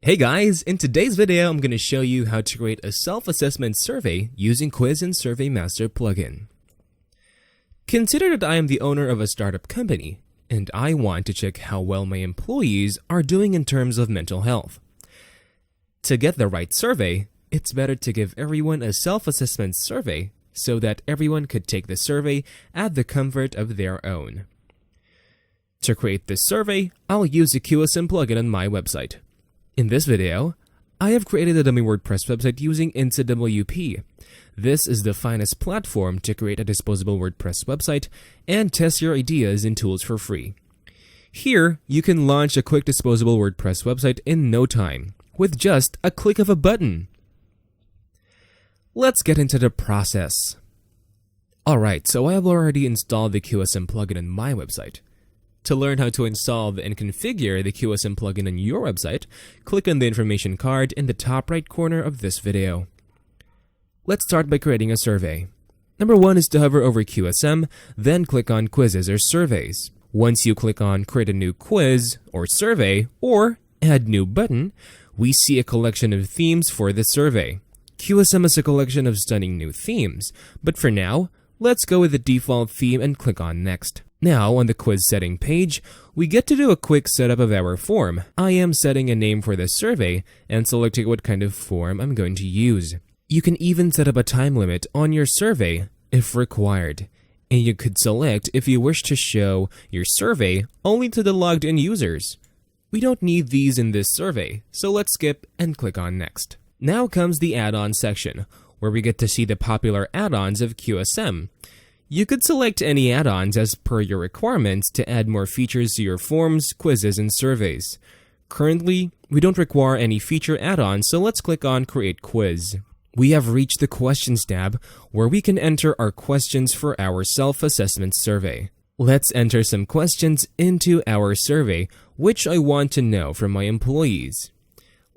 Hey guys, in today's video I'm going to show you how to create a self-assessment survey using Quiz and Survey Master plugin. Consider that I am the owner of a startup company and I want to check how well my employees are doing in terms of mental health. To get the right survey, it's better to give everyone a self-assessment survey so that everyone could take the survey at the comfort of their own. To create this survey, I'll use the QSM plugin on my website. In this video, I have created a dummy WordPress website using InstaWP. This is the finest platform to create a disposable WordPress website and test your ideas and tools for free. Here, you can launch a quick disposable WordPress website in no time, with just a click of a button. Let's get into the process. Alright, so I have already installed the QSM plugin on my website. To learn how to install and configure the QSM plugin on your website, click on the information card in the top right corner of this video. Let's start by creating a survey. Number 1 is to hover over QSM, then click on Quizzes or Surveys. Once you click on Create a New Quiz or Survey or Add New button, we see a collection of themes for the survey. QSM is a collection of stunning new themes, but for now, let's go with the default theme and click on Next. Now, on the quiz setting page, we get to do a quick setup of our form. I am setting a name for the survey and selecting what kind of form I'm going to use. You can even set up a time limit on your survey if required. And you could select if you wish to show your survey only to the logged in users. We don't need these in this survey, so let's skip and click on Next. Now comes the add-on section, where we get to see the popular add-ons of QSM. You could select any add-ons as per your requirements to add more features to your forms, quizzes, and surveys. Currently, we don't require any feature add-ons, so let's click on Create Quiz. We have reached the Questions tab, where we can enter our questions for our self-assessment survey. Let's enter some questions into our survey, which I want to know from my employees.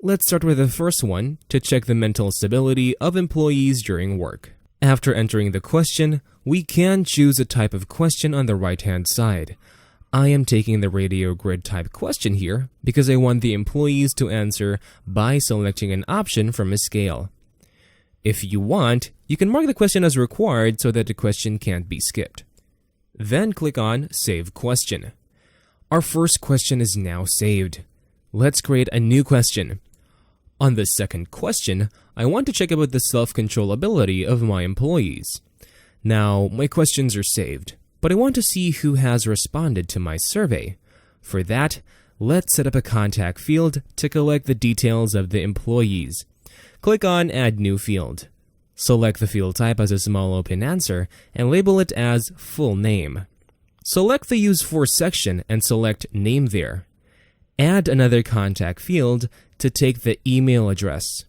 Let's start with the first one to check the mental stability of employees during work. After entering the question, we can choose a type of question on the right-hand side. I am taking the radio grid type question here because I want the employees to answer by selecting an option from a scale. If you want, you can mark the question as required so that the question can't be skipped. Then click on Save Question. Our first question is now saved. Let's create a new question. On the second question, I want to check about the self-control ability of my employees. Now, my questions are saved, but I want to see who has responded to my survey. For that, let's set up a contact field to collect the details of the employees. Click on Add New Field. Select the field type as a small open answer and label it as Full Name. Select the Use For section and select Name there. Add another contact field to take the email address.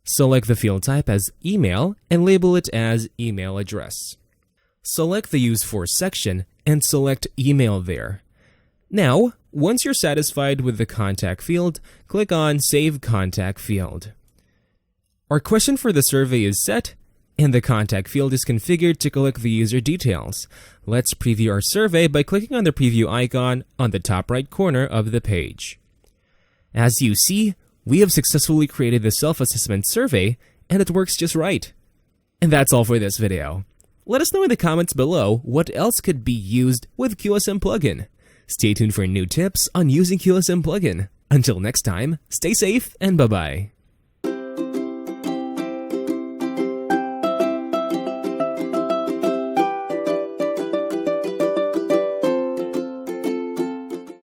Select the field type as Email and label it as Email Address. Select the Use For section and select Email there. Now, once you're satisfied with the contact field, click on Save Contact Field. Our question for the survey is set, and the contact field is configured to collect the user details. Let's preview our survey by clicking on the preview icon on the top right corner of the page. As you see, we have successfully created the self-assessment survey, and it works just right. And that's all for this video. Let us know in the comments below what else could be used with QSM plugin. Stay tuned for new tips on using QSM plugin. Until next time, stay safe and bye-bye.